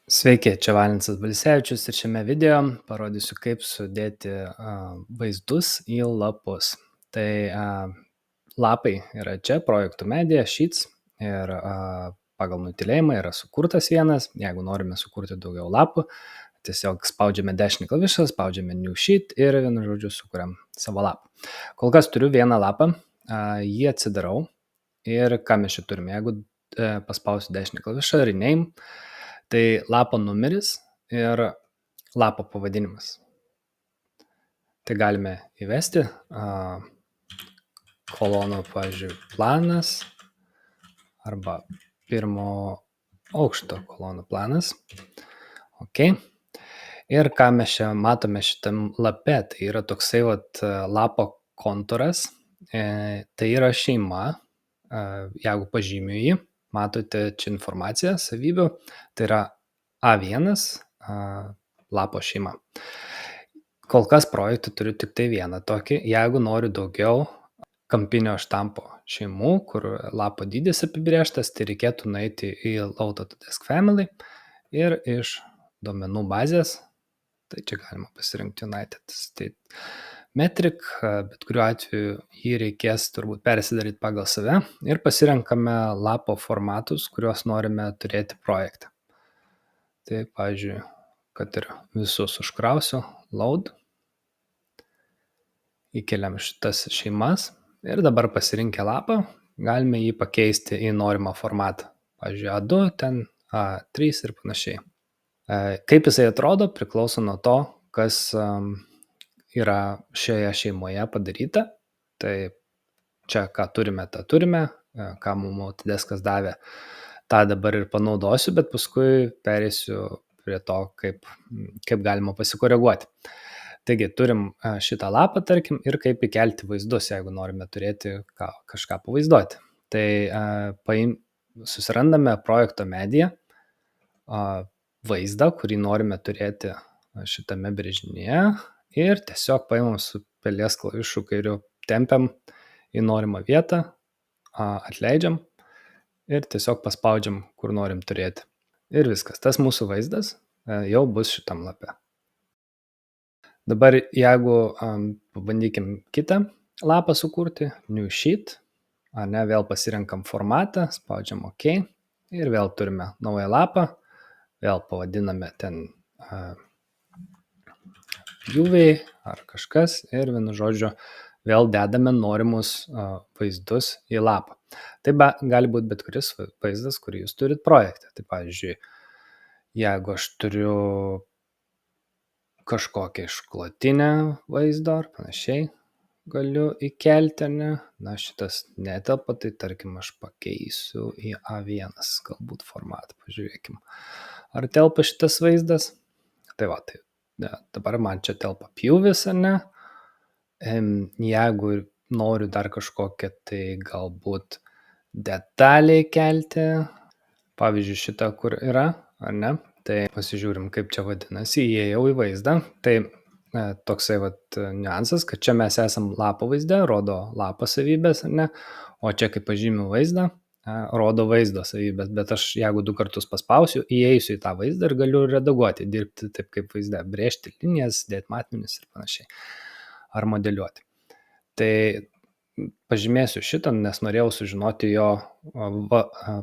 Sveiki, čia Valentas Balisevičius ir šiame video parodysiu, kaip sudėti vaizdus į lapus. Tai lapai yra čia, projektų medija, sheets ir pagal nutylėjimą yra sukurtas vienas. Jeigu norime sukurti daugiau lapų, tiesiog spaudžiame dešinį klavišą, spaudžiame New Sheet ir vienu žodžiu sukuriam savo lapą. Kol kas turiu vieną lapą, jį atsidarau ir ką mes čia turime. Jeigu paspausiu dešinį klavišą, rename, tai lapo numeris ir lapo pavadinimas. Tai galime įvesti kolonų, pavyzdžiui, planas arba pirmo aukšto kolonų planas. Ok. Ir ką mes čia matome šitam lape, tai yra toksai lapo kontūras, tai yra šeima, jeigu pažymiu jį, matote čia informaciją savybių, tai yra A1 lapo šeima. Kol kas projektų turiu tik tai vieną tokį. Jeigu noriu daugiau kampinio štampo šeimų, kur lapo dydis apibrėžtas, tai reikėtų nueiti į Autodesk Family ir iš duomenų bazės, tai čia galima pasirinkti United State Metric, bet kuriuo atveju jį reikės turbūt persidaryti pagal save ir pasirenkame lapo formatus, kuriuos norime turėti projekte. Tai, pavyzdžiui, kad ir visus užkrausiu, load, įkeliam šitas šeimas ir dabar pasirinkę lapą galime jį pakeisti į norimą formatą. Pavyzdžiui, A2, ten A3 ir panašiai. Kaip jisai atrodo, priklauso nuo to, kas yra šioje šeimoje padaryta. Tai čia, ką turime, tą turime, ką mums Autodeskas davė, tą dabar ir panaudosiu, bet paskui pereisiu prie to, kaip galima pasikoreguoti. Taigi, turim šitą lapą, tarkim, ir kaip įkelti vaizdus, jeigu norime turėti kažką pavaizduoti. Tai susirandame projekto mediją, vaizdą, kurį norime turėti šitame brėžinyje ir tiesiog paimam su pelės klavišu kairiu, tempiam į norimą vietą, atleidžiam ir tiesiog paspaudžiam, kur norim turėti. Ir viskas. Tas mūsų vaizdas jau bus šitam lape. Dabar jeigu pabandykim kitą lapą sukurti, New Sheet, vėl pasirenkam formatą, spaudžiam OK ir vėl turime naują lapą, vėl pavadiname ten pjūviai ar kažkas ir vienu žodžiu vėl dedame norimus vaizdus į lapą. Tai gali būti bet kuris vaizdas, kurį jūs turit projekte. Tai pavyzdžiui, jeigu aš turiu kažkokią išklotinę vaizdo ar panašiai, galiu įkelti, na šitas netelpa, tai tarkim aš pakeisiu į A1 galbūt formatą, pažiūrėkim. Ar telpa šitas vaizdas? Tai va, tai dabar man čia telpa pjūvis, Jeigu noriu dar kažkokią, tai galbūt detalę įkelti, pavyzdžiui šitą, kur yra, ar ne? Tai pasižiūrim, kaip čia vadinasi, įėjau į vaizdą. Tai toksai niuansas, kad čia mes esam lapo vaizde, rodo lapo savybės, o čia kaip pažymiu vaizdą, rodo vaizdo savybės, bet aš jeigu 2 kartus paspausiu, įeisiu į tą vaizdą ir galiu redaguoti, dirbti taip kaip vaizde, brėžti linijas, dėti matmenis ir panašiai, ar modeliuoti. Tai pažymėsiu šitą, nes norėjau sužinoti jo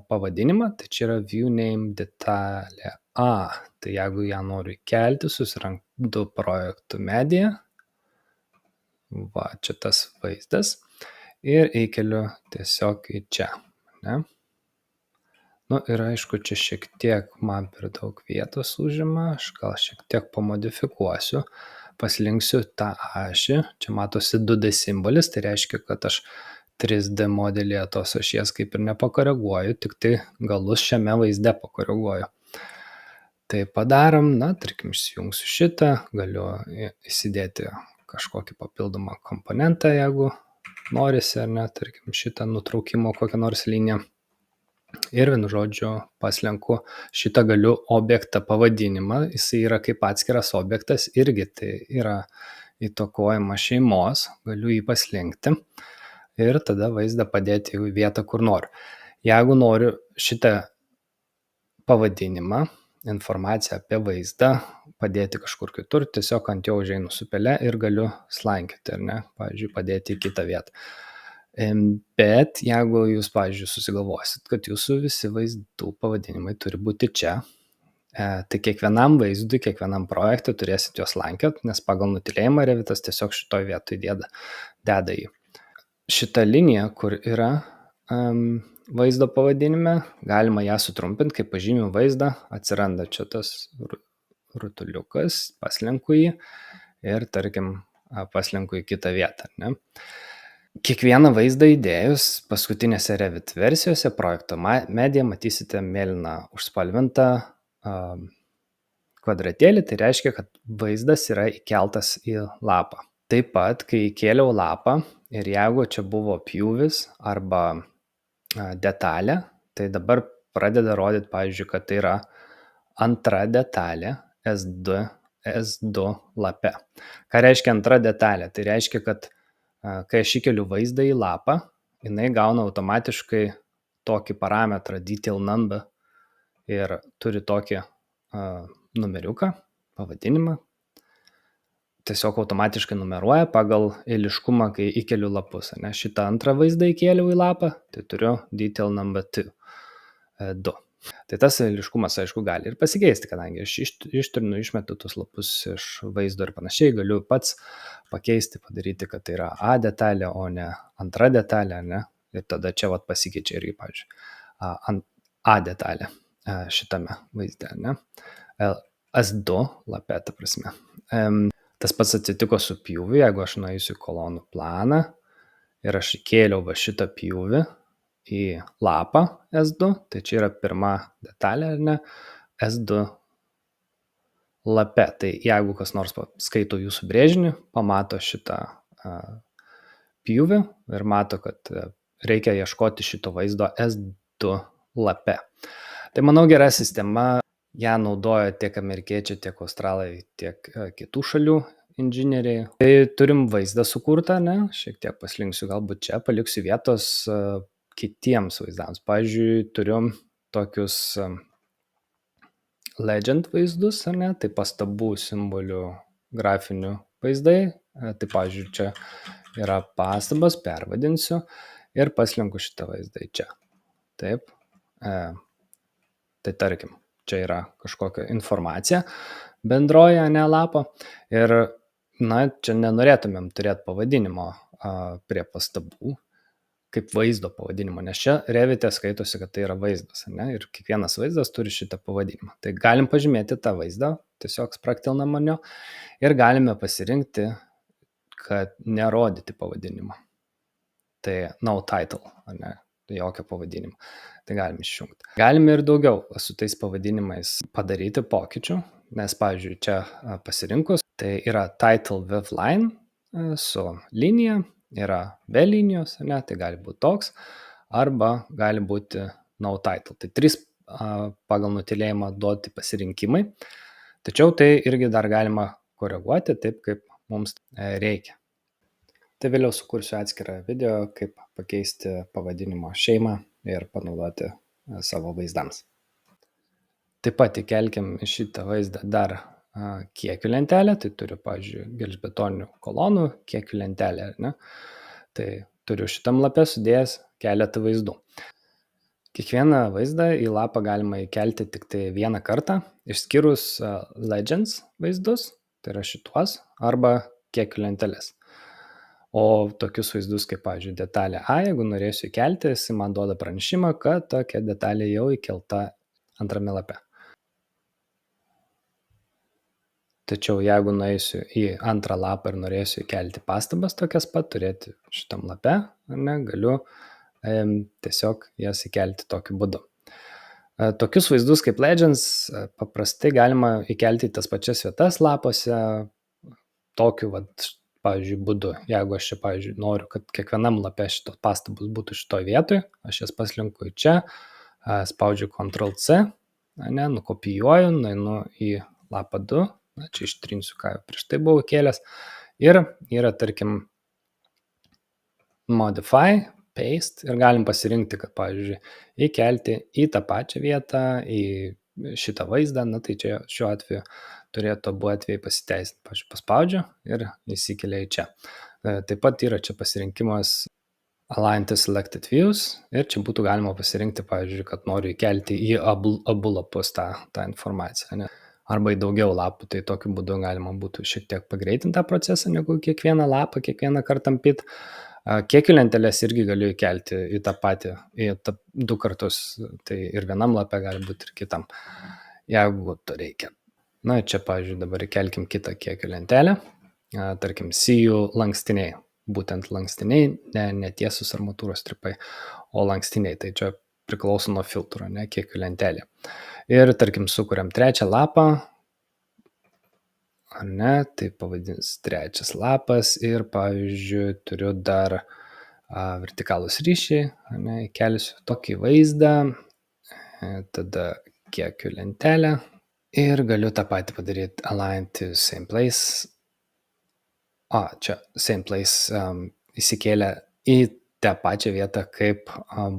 pavadinimą, tai čia yra view name detalė A. Tai jeigu ją noriu įkelti, susirandu projektų mediją, va, čia tas vaizdas, ir įkeliu tiesiog į čia, ne? Nu ir aišku, čia šiek tiek man per daug vietos užima, aš gal šiek tiek pamodifikuosiu, paslinksiu tą ašį, čia matosi 2D simbolis, tai reiškia, kad aš 3D modelėje tos ašies kaip ir nepakoreguoju, tik tai galus šiame vaizde pakoreguoju. Tai padarom, tarkim, išsijungsiu šitą, galiu įsidėti kažkokį papildomą komponentą, jeigu norisi, ar ne, tarkim, šitą nutraukimo kokią nors liniją. Ir vienu žodžiu paslenku šitą galiu objektą pavadinimą, jisai yra kaip atskiras objektas, irgi tai yra įtakojama šeimos, galiu jį paslinkti ir tada vaizdą padėti į vietą, kur noriu. Jeigu noriu šitą pavadinimą informaciją apie vaizdą padėti kažkur kitur, tiesiog ant jo užeinu su pele ir galiu slankioti, ar ne, pavyzdžiui, padėti į kitą vietą. Bet jeigu jūs, pavyzdžiui, susigalvosit, kad jūsų visi vaizdų pavadinimai turi būti čia, tai kiekvienam vaizdui, kiekvienam projektui turėsit juos lankiot, nes pagal nutylėjimą Revitas tiesiog šitoj vietoj deda jį. Šitą liniją, kur yra vaizdo pavadinime, galima ją sutrumpinti, kai pažymiu vaizdą, atsiranda čia tas rutuliukas, paslenku jį ir, tarkim, paslenku į kitą vietą. Ne? Kiekvieną vaizdą įdėjus paskutinėse Revit versijose projekto mediją matysite mėlyną užspalvintą kvadratėlį, tai reiškia, kad vaizdas yra įkeltas į lapą. Taip pat, kai įkėliau lapą ir jeigu čia buvo pjūvis arba detalė, tai dabar pradeda rodyti, pavyzdžiui, kad tai yra antra detalė S2 lape. Ką reiškia antra detalė? Tai reiškia, kad kai aš įkeliu vaizdą į lapą, jinai gauna automatiškai tokį parametrą detail number ir turi tokį numeriuką, pavadinimą. Tiesiog automatiškai numeruoja pagal eiliškumą, kai įkeliu lapus. Ne? Šitą antrą vaizdą įkėliau į lapą, tai turiu detail number 2. Tai tas eiliškumas, aišku, gali ir pasikeisti, kadangi aš ištrinu, išmetu tus lapus iš vaizdo ir panašiai, galiu pats pakeisti, padaryti, kad tai yra A detalė, o ne antra detalė, ne? Ir tada čia vat pasikeičia irgi, pavyzdžiui, A detalė šitame vaizde, ne? S2 lape, ta prasme. Tas pats atsitiko su pjūviu, jeigu aš nueisiu į kolonų planą ir aš įkėliau va šitą pjūvį į lapą S2, tai čia yra pirma detalė, ar ne, S2 lape. Tai jeigu kas nors skaito jūsų brėžinį, pamato šitą pjūvį ir mato, kad reikia ieškoti šito vaizdo S2 lape. Tai manau gera sistema, ją naudoja tiek amerikiečiai, tiek australai, tiek kitų šalių inžinieriai. Tai turim vaizdą sukurtą, ne? Šiek tiek paslinksiu galbūt čia, paliksiu vietos kitiems vaizdams. Pavyzdžiui, turiu tokius legend vaizdus, ar ne? Tai pastabų simbolių grafinių vaizdai. Tai pavyzdžiui, čia yra pastabas, pervadinsiu ir paslinku šitą vaizdą į čia. Taip. Tai tarkim, čia yra kažkokia informacija bendroje, ne lapo. Ir, na, čia nenorėtumėm turėti pavadinimo prie pastabų, kaip vaizdo pavadinimo, nes čia Revite skaitosi, kad tai yra vaizdas, ne? Ir kiekvienas vaizdas turi šitą pavadinimą. Tai galim pažymėti tą vaizdą, tiesiog spraktelnam ant jo ir galime pasirinkti, kad nerodyti pavadinimą. Tai no title, ar ne? Tai jokio pavadinimo. Tai galim išjungti. Galime ir daugiau su tais pavadinimais padaryti pokyčių, nes, pavyzdžiui, čia pasirinkus, tai yra title with line su linija, yra be linijos, ne, tai gali būti toks, arba gali būti no title. Tai 3 pagal nutylėjimą duoti pasirinkimai, tačiau tai irgi dar galima koreguoti taip, kaip mums reikia. Tai vėliau sukursiu atskirą video, kaip pakeisti pavadinimo šeimą ir panaudoti savo vaizdams. Taip pat įkelkim šitą vaizdą dar kiekių lentelę, tai turiu, pavyzdžiui, gelžbetoninių kolonų kiekių lentelę, ne? Tai turiu šitam lapę sudėjęs keletą vaizdų. Kiekvieną vaizdą į lapą galima įkelti tik tai vieną kartą, išskyrus legends vaizdus, tai yra šituos, arba kiekių lentelės. O tokius vaizdus kaip, pavyzdžiui, detalė A, jeigu norėsiu įkelti, jis man duoda pranešimą, kad tokia detalė jau įkelta antrame lape. Tačiau jeigu nueisiu į antrą lapą ir norėsiu įkelti pastabas tokias pat, turėti šitam lape, ne, galiu tiesiog jas įkelti tokiu būdu. Tokius vaizdus kaip Legends paprastai galima įkelti į tas pačias vietas lapuose, tokiu, pavyzdžiui, būdu. Jeigu aš čia, pavyzdžiui, noriu, kad kiekvienam lape šitos pastabos būtų šitoj vietoj, aš jas paslinku į čia, spaudžiu Ctrl+C, ne, nukopijuoju, nueinu į lapą 2, na, čia ištrinsiu, ką prieš tai buvau kėlęs, ir yra, tarkim, Modify, Paste, ir galim pasirinkti, kad, pavyzdžiui, įkelti į tą pačią vietą, į šitą vaizdą, na tai čia šiuo atveju turėtų abu atvejai pasiteisinti. Pavyzdžiui, paspaudžiu ir įsikelia į čia. Taip pat yra čia pasirinkimas Align to selected views ir čia būtų galima pasirinkti, pavyzdžiui, kad noriu įkelti į abu lapus tą informaciją, ne? Arba į daugiau lapų, tai tokiu būdu galima būtų šiek tiek pagreitinti tą procesą, negu kiekvieną lapą, kiekvieną kartą tampyt. Kiekių lenteles irgi galiu įkelti į tą patį, du kartus, tai ir vienam lapė gali būti ir kitam, jeigu to reikia. Na, čia, pavyzdžiui, dabar įkelkim kitą kiekių lentelę, tarkim, sijų lankstiniai. Būtent lankstiniai, ne tiesus armatūros stripai, o lankstiniai, tai čia priklauso nuo filtro, ne kiekių lentelė. Ir tarkim, sukuriam trečią lapą, ar ne, tai pavadins trečias lapas ir pavyzdžiui, turiu dar vertikalus ryšiai, ne, kelsiu tokį vaizdą, tada kiekių lentelę ir galiu tą patį padaryti align to same place. Čia same place įsikėlė į tą pačią vietą kaip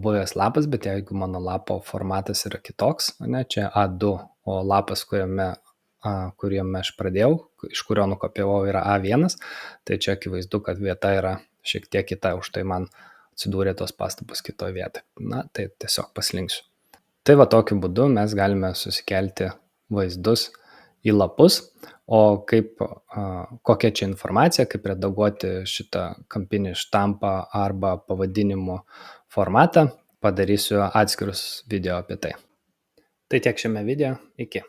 buvęs lapas, bet jeigu mano lapo formatas yra kitoks, ne, čia A2, o lapas, kuriame aš pradėjau, iš kurio nukopiavau yra A1, tai čia akivaizdu, kad vieta yra šiek tiek kita, už tai man atsidūrė tos pastabos kitoje vietoje. Na, tai tiesiog paslinksiu. Tai va tokiu būdu mes galime susikelti vaizdus į lapus, o kokia čia informacija, kaip redaguoti šitą kampinį štampą arba pavadinimų formatą, padarysiu atskirus video apie tai. Tai tiek šiame video, iki.